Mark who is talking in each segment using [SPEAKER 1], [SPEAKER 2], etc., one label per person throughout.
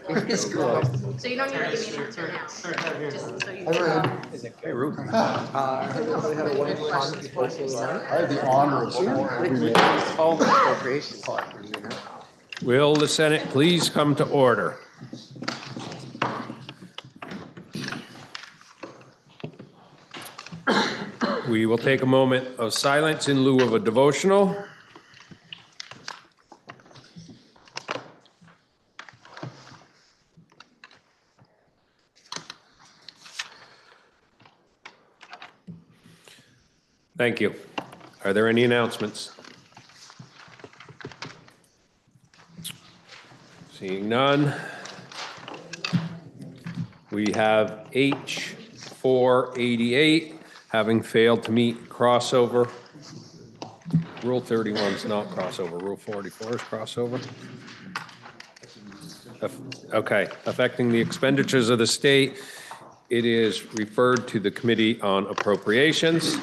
[SPEAKER 1] It's cool. So you don't need to give me an answer now, just so you know.
[SPEAKER 2] Hey, Ruth.
[SPEAKER 3] I had the honor of
[SPEAKER 2] Will the Senate please come to order? We will take a moment of silence in lieu of a devotional. Thank you. Are there any announcements? Seeing none. We have H488 having failed to meet crossover. Rule 31 is not crossover. Rule 44 is crossover. Okay, affecting the expenditures of the state. It is referred to the Committee on Appropriations.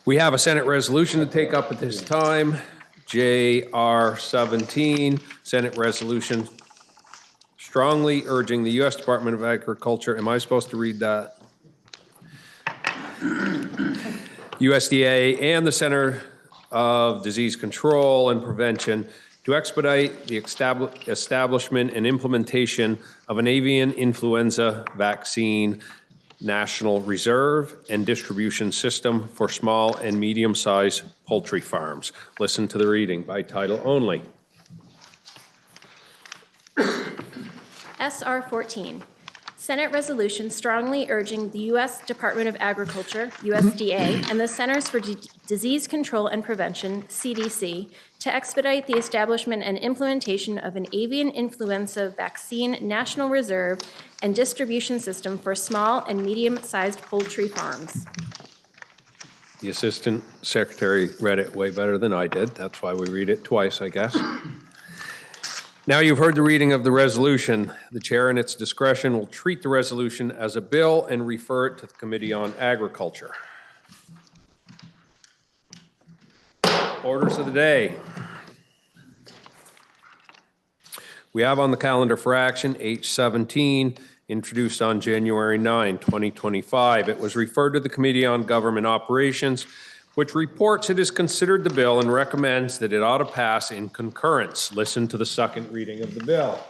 [SPEAKER 2] We have a Senate resolution to take up at this time, JR 17, Senate resolution strongly urging the U.S. Department of Agriculture, am I supposed to read that? USDA and the Center of Disease Control and Prevention to expedite the establishment and implementation of an avian influenza vaccine national reserve and distribution system for small and medium-sized poultry farms. Listen to the reading by title only.
[SPEAKER 1] SR 14, Senate resolution strongly urging the U.S. Department of Agriculture, USDA, and the Centers for Disease Control and Prevention, CDC, to expedite the establishment and implementation of an avian influenza vaccine national reserve and distribution system for small and medium-sized poultry farms.
[SPEAKER 2] The Assistant Secretary read it way better than I did. That's why we read it twice, I guess. Now you've heard the reading of the resolution. The chair, in its discretion, will treat the resolution as a bill and refer it to the Committee on Agriculture. Orders of the day. We have on the calendar for action H17, introduced on January 9, 2025. It was referred to the Committee on Government Operations, which reports it has considered the bill and recommends that it ought to pass in concurrence. Listen to the second reading of the bill.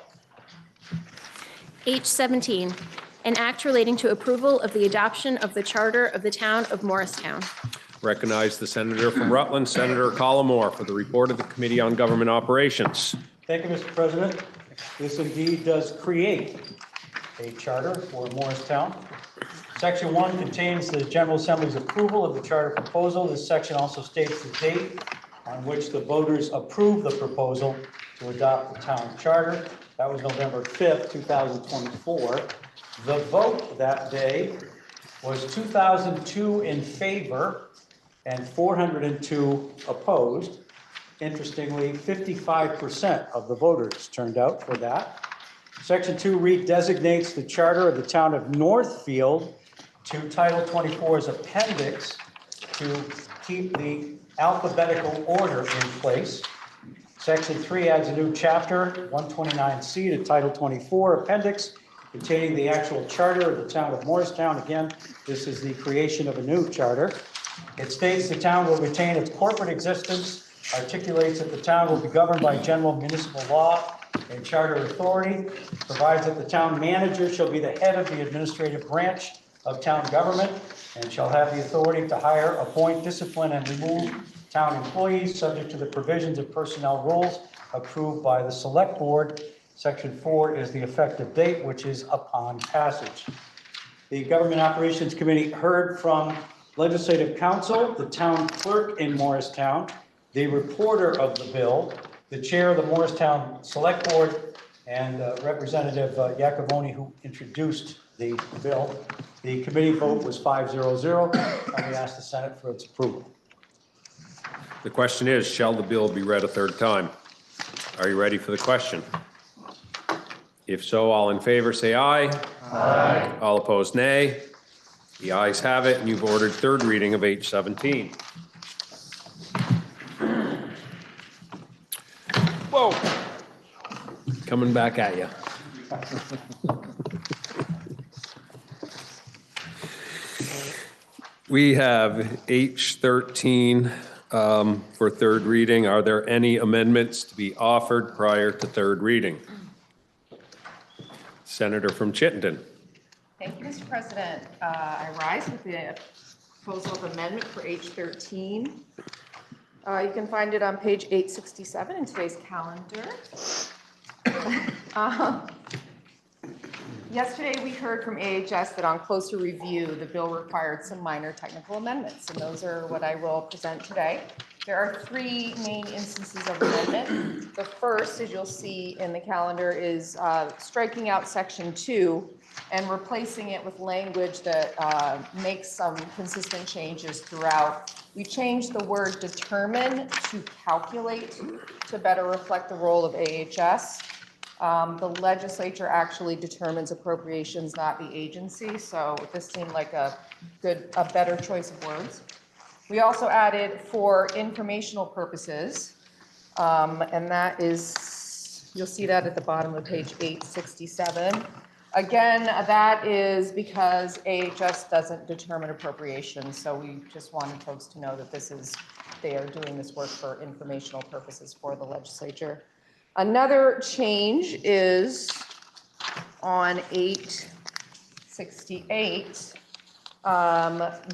[SPEAKER 1] H17, an act relating to approval of the adoption of the charter of the town of Morristown.
[SPEAKER 2] Recognize the senator from Rutland, Senator Collmore, for the report of the Committee on Government Operations.
[SPEAKER 4] Thank you, Mr. President. This indeed does create a charter for Morristown. Section 1 contains the General Assembly's approval of the charter proposal. This section also states the date on which the voters approved the proposal to adopt the town charter. That was November 5th, 2024. The vote that day was 2,002 in favor and 402 opposed. Interestingly, 55% of the voters turned out for that. Section 2 redesignates the charter of the town of Northfield to Title 24's appendix to keep the alphabetical order in place. Section 3 adds a new chapter, 129C, to Title 24 appendix containing the actual charter of the town of Morristown. Again, this is the creation of a new charter. It states the town will retain its corporate existence, articulates that the town will be governed by general municipal law and charter authority, provides that the town manager shall be the head of the administrative branch of town government and shall have the authority to hire, appoint, discipline, and remove town employees subject to the provisions of personnel rules approved by the select board. Section 4 is the effective date, which is upon passage. The Government Operations Committee heard from Legislative Counsel, the town clerk in Morristown, the reporter of the bill, the chair of the Morristown Select Board, and Representative Iacovone, who introduced the bill. The committee vote was 5-0-0, and we ask the Senate for its approval.
[SPEAKER 2] The question is, shall the bill be read a third time? Are you ready for the question? If so, all in favor say aye. Aye. All opposed, nay. The ayes have it, and you've ordered third reading of H17. Whoa. Coming back at you. We have H13 for third reading. Are there any amendments to be offered prior to third reading? Senator from Chittenden.
[SPEAKER 5] Thank you, Mr. President. I rise with the proposal of amendment for H13. You can find it on page 867 in today's calendar. Yesterday, we heard from AHS that on closer review, the bill required some minor technical amendments, and those are what I will present today. There are three main instances of amendment. The first, as you'll see in the calendar, is striking out section 2 and replacing it with language that makes some consistent changes throughout. We changed the word determine to calculate to better reflect the role of AHS. The legislature actually determines appropriations, not the agency, so this seemed like a better choice of words. We also added for informational purposes, and that is, you'll see that at the bottom of page 867. Again, that is because AHS doesn't determine appropriations, so we just wanted folks to know that they are doing this work for informational purposes for the legislature. Another change is on 868.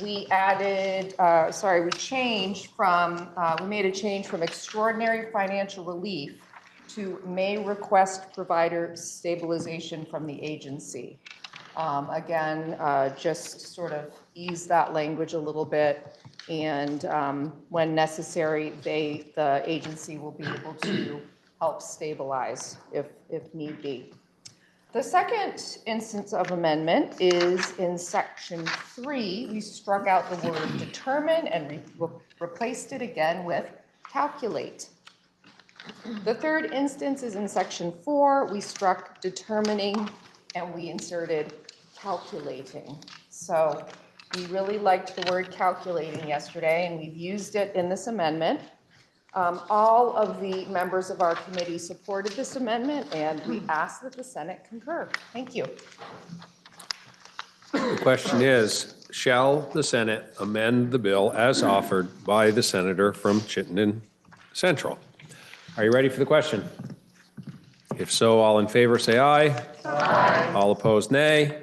[SPEAKER 5] We made a change from extraordinary financial relief to may request provider stabilization from the agency. Again, just sort of ease that language a little bit, and when necessary, the agency will be able to help stabilize if need be. The second instance of amendment is in section 3. We struck out the word determine and replaced it again with calculate. The third instance is in section 4. We struck determining and we inserted calculating. So we really liked the word calculating yesterday, and we've used it in this amendment. All of the members of our committee supported this amendment, and we ask that the Senate concur. Thank you.
[SPEAKER 2] The question is, shall the Senate amend the bill as offered by the senator from Chittenden Central? Are you ready for the question? If so, all in favor say aye. Aye. All opposed, nay.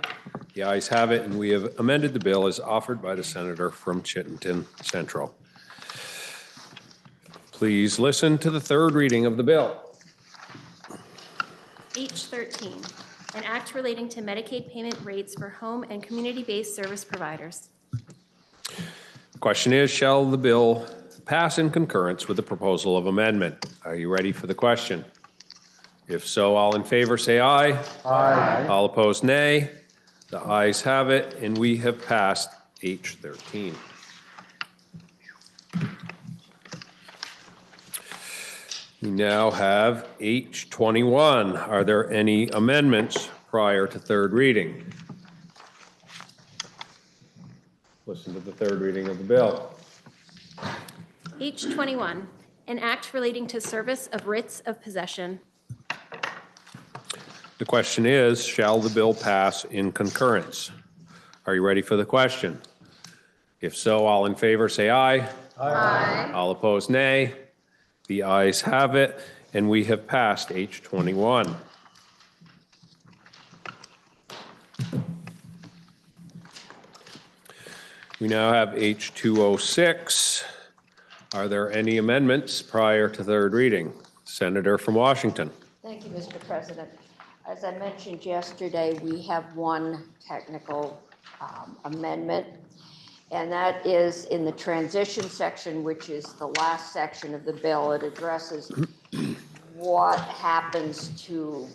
[SPEAKER 2] The ayes have it, and we have amended the bill as offered by the senator from Chittenden Central. Please listen to the third reading of the bill.
[SPEAKER 1] H13, an act relating to Medicaid payment rates for home and community-based service providers.
[SPEAKER 2] The question is, shall the bill pass in concurrence with the proposal of amendment? Are you ready for the question? If so, all in favor say aye. Aye. All opposed, nay. The ayes have it, and we have passed H13. We now have H21. Are there any amendments prior to third reading? Listen to the third reading of the bill.
[SPEAKER 1] H21, an act relating to service of writs of possession.
[SPEAKER 2] The question is, shall the bill pass in concurrence? Are you ready for the question? If so, all in favor say aye. Aye. All opposed, nay. The ayes have it, and we have passed H21. We now have H206. Are there any amendments prior to third reading? Senator from Washington.
[SPEAKER 6] Thank you, Mr. President. As I mentioned yesterday, we have one technical amendment, and that is in the transition section, which is the last section of the bill. It addresses what happens to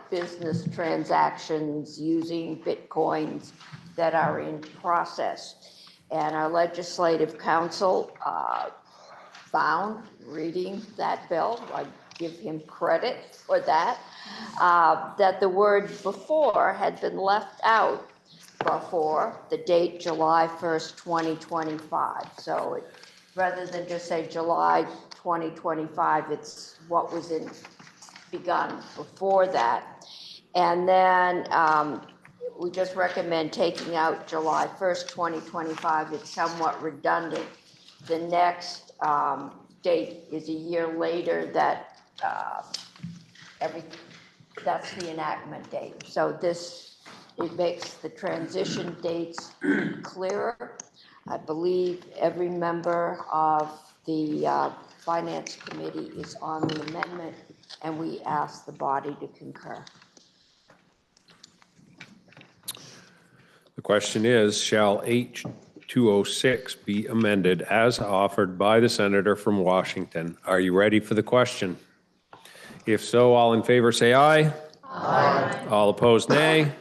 [SPEAKER 6] business transactions using Bitcoins that are in process. And our legislative counsel found, reading that bill, I give him credit for that, that the word before had been left out before, the date July 1st, 2025. So rather than just say July 2025, it's what was begun before that. And then we just recommend taking out July 1st, 2025. It's somewhat redundant. The next date is a year later that that's the enactment date. So it makes the transition dates clearer. I believe every member of the Finance Committee is on the amendment, and we ask the body to concur.
[SPEAKER 2] The question is, shall H 206 be amended as offered by the senator from Washington? Are you ready for the question? If so, all in favor say aye. Aye. All opposed, nay.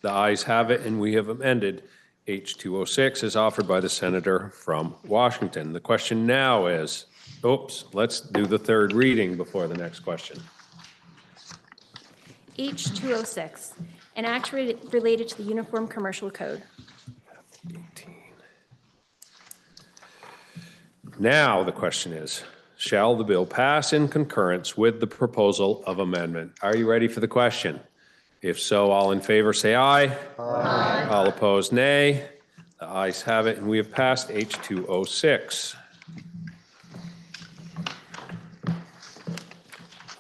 [SPEAKER 2] The ayes have it, and we have amended H 206 as offered by the senator from Washington. The question now is, let's do the third reading before the next question.
[SPEAKER 1] H 206, an act related to the Uniform Commercial Code.
[SPEAKER 2] Now the question is, shall the bill pass in concurrence with the proposal of amendment? Are you ready for the question? If so, all in favor say aye. Aye. All opposed, nay. The ayes have it, and we have passed H 206.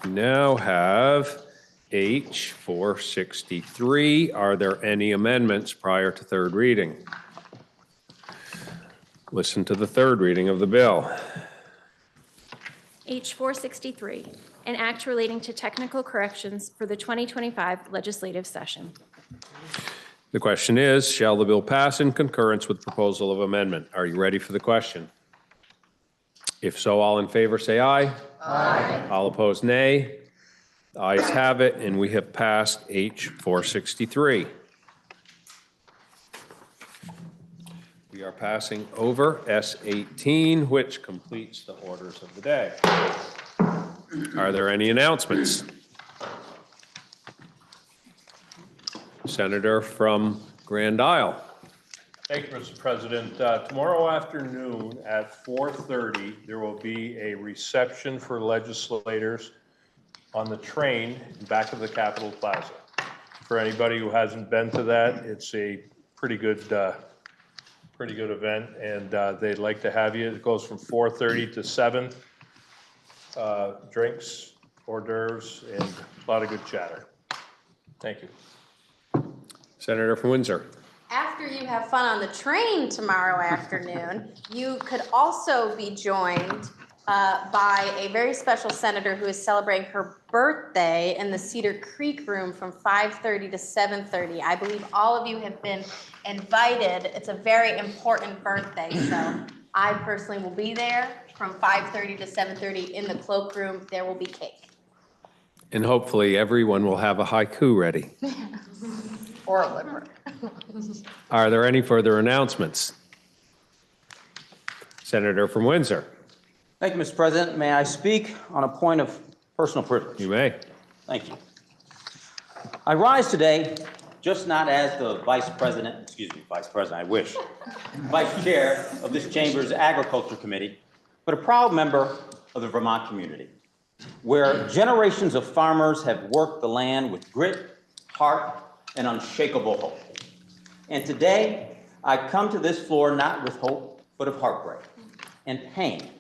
[SPEAKER 2] We now have H 463. Are there any amendments prior to third reading? Listen to the third reading of the bill.
[SPEAKER 1] H 463, an act relating to technical corrections for the 2025 legislative session.
[SPEAKER 2] The question is, shall the bill pass in concurrence with proposal of amendment? Are you ready for the question? If so, all in favor say aye. Aye. All opposed, nay. The ayes have it, and we have passed H 463. We are passing over S 18, which completes the orders of the day. Are there any announcements? Senator from Grand Isle.
[SPEAKER 7] Thank you, Mr. President. Tomorrow afternoon at 4:30, there will be a reception for legislators on the train back of the Capitol Plaza. For anybody who hasn't been to that, it's a pretty good event, and they'd like to have you. It goes from 4:30 to 7. Drinks, hors d'oeuvres, and a lot of good chatter. Thank you.
[SPEAKER 2] Senator from Windsor.
[SPEAKER 8] After you have fun on the train tomorrow afternoon, you could also be joined by a very special senator who is celebrating her birthday in the Cedar Creek room from 5:30 to 7:30. I believe all of you have been invited. It's a very important birthday, so I personally will be there from 5:30 to 7:30 in the cloakroom. There will be cake.
[SPEAKER 2] And hopefully everyone will have a haiku ready.
[SPEAKER 5] Or a limerick.
[SPEAKER 2] Are there any further announcements? Senator from Windsor.
[SPEAKER 9] Thank you, Mr. President. May I speak on a point of personal privilege?
[SPEAKER 2] You may.
[SPEAKER 9] Thank you. I rise today just not as the vice president, I wish, vice chair of this chamber's Agriculture Committee, but a proud member of the Vermont community, where generations of farmers have worked the land with grit, heart, and unshakable hope. And today, I come to this floor not with hope, but of heartbreak and pain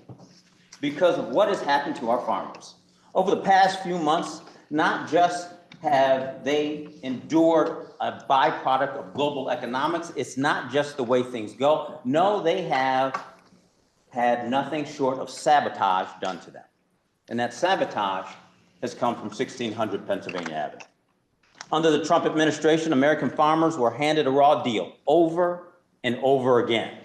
[SPEAKER 9] because of what has happened to our farmers. Over the past few months, not just have they endured a byproduct of global economics, it's not just the way things go. No, they have had nothing short of sabotage done to them. And that sabotage has come from 1600 Pennsylvania Avenue. Under the Trump administration, American farmers were handed a raw deal over and over again.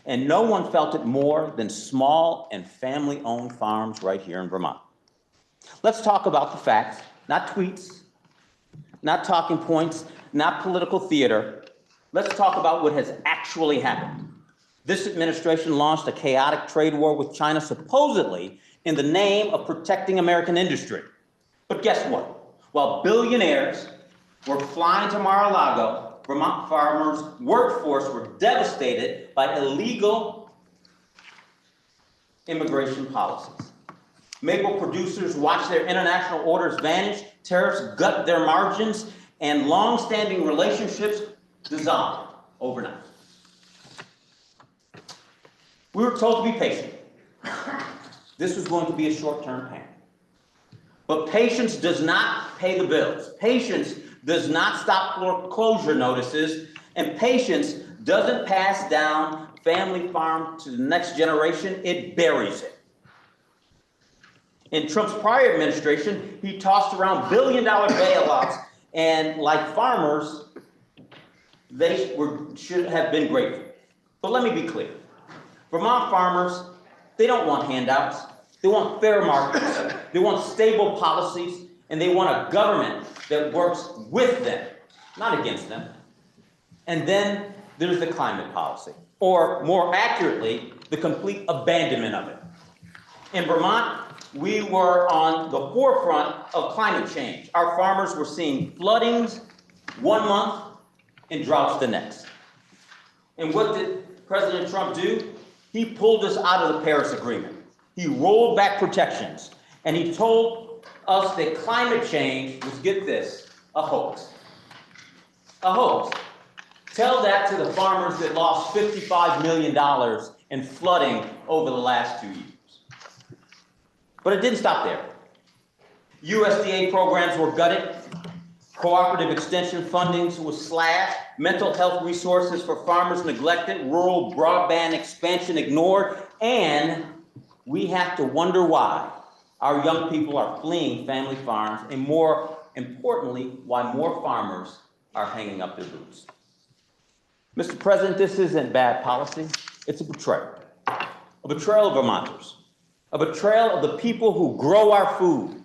[SPEAKER 9] And no one felt it more than small and family-owned farms right here in Vermont. Let's talk about the facts, not tweets, not talking points, not political theater. Let's talk about what has actually happened. This administration launched a chaotic trade war with China, supposedly in the name of protecting American industry. But guess what? While billionaires were flying to Mar-a-Lago Vermont farmers' workforce were devastated by illegal immigration policies. Maple producers watched their international orders vanish, tariffs gut their margins, and long-standing relationships dissolve overnight. We were told to be patient. This was going to be a short-term pain. But patience does not pay the bills. Patience does not stop foreclosure notices, and patience doesn't pass down family farm to the next generation, it buries it. In Trump's prior administration, he tossed around billion-dollar bailouts, and like farmers, should have been grateful. But let me be clear. Vermont farmers, they don't want handouts. They want fair markets. They want stable policies, and they want a government that works with them, not against them. And then there's the climate policy, or more accurately, the complete abandonment of it. In Vermont, we were on the forefront of climate change. Our farmers were seeing floodings one month and droughts the next. And what did President Trump do? He pulled us out of the Paris Agreement. He rolled back protections, and he told us that climate change was, get this, a hoax. A hoax. Tell that to the farmers that lost $55 million in flooding over the last 2 years. But it didn't stop there. USDA programs were gutted, cooperative extension funding was slashed, mental health resources for farmers neglected, rural broadband expansion ignored, and we have to wonder why our young people are fleeing family farms, and more importantly, why more farmers are hanging up their boots. Mr. President, this isn't bad policy. It's a betrayal. A betrayal of Vermonters. A betrayal of the people who grow our food,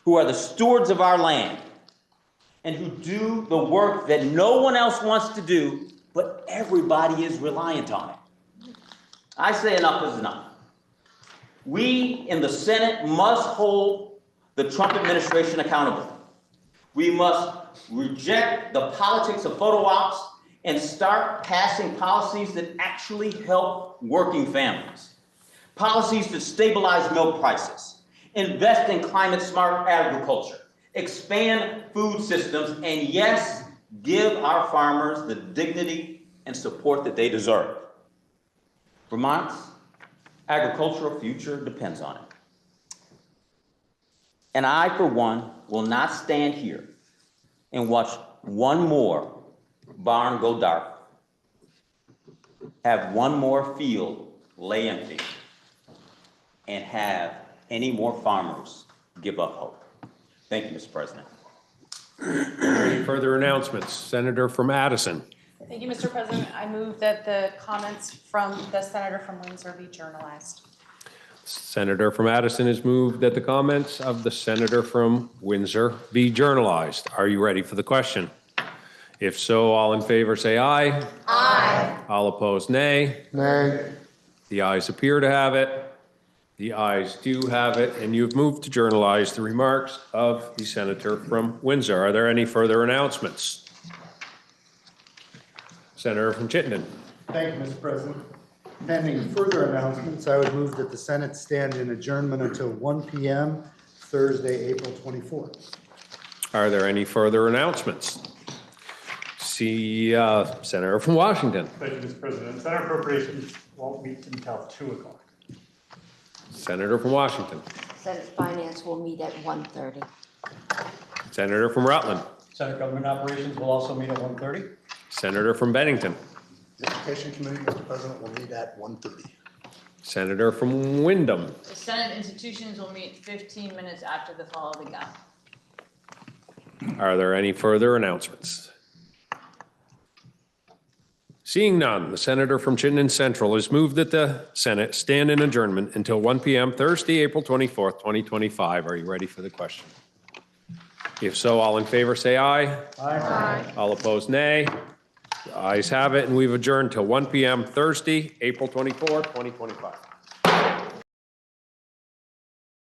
[SPEAKER 9] who are the stewards of our land, and who do the work that no one else wants to do, but everybody is reliant on it. I say enough is enough. We in the Senate must hold the Trump administration accountable. We must reject the politics of photo ops and start passing policies that actually help working families. Policies that stabilize milk prices, invest in climate-smart agriculture, expand food systems, and yes, give our farmers the dignity and support that they deserve. Vermont's agricultural future depends on it. And I, for one, will not stand here and watch one more barn go dark, have one more field lay empty, and have any more farmers give up hope. Thank you, Mr. President.
[SPEAKER 2] Any further announcements? Senator from Addison.
[SPEAKER 10] Thank you, Mr. President. I move that the comments from the senator from Windsor be journalized.
[SPEAKER 2] Senator from Addison has moved that the comments of the senator from Windsor be journalized. Are you ready for the question? If so, all in favor say aye.
[SPEAKER 8] Aye.
[SPEAKER 2] All opposed, nay.
[SPEAKER 3] Nay.
[SPEAKER 2] The ayes appear to have it. The ayes do have it, and you've moved to journalize the remarks of the senator from Windsor. Are there any further announcements? Senator from Chittenden.
[SPEAKER 3] Thank you, Mr. President. Pending further announcements, I would move that the Senate stand in adjournment until 1 p.m. Thursday, April 24th.
[SPEAKER 2] Are there any further announcements? See Senator from Washington.
[SPEAKER 11] Thank you, Mr. President. Senate appropriations won't meet until 2 o'clock.
[SPEAKER 2] Senator from Washington.
[SPEAKER 6] Senate Finance will meet at 1:30.
[SPEAKER 2] Senator from Rutland.
[SPEAKER 4] Senate Government Operations will also meet at 1:30.
[SPEAKER 2] Senator from Bennington.
[SPEAKER 3] The Education Committee, Mr. President, will meet at 1:30.
[SPEAKER 2] Senator from Wyndham.
[SPEAKER 12] The Senate institutions will meet 15 minutes after the fall of the gun.
[SPEAKER 2] Are there any further announcements? Seeing none, the senator from Chittenden Central has moved that the Senate stand in adjournment until 1 p.m. Thursday, April 24th, 2025. Are you ready for the question? If so, all in favor say aye.
[SPEAKER 4] Aye.
[SPEAKER 2] All opposed, nay. The ayes have it, and we've adjourned till 1 p.m. Thursday, April 24th, 2025.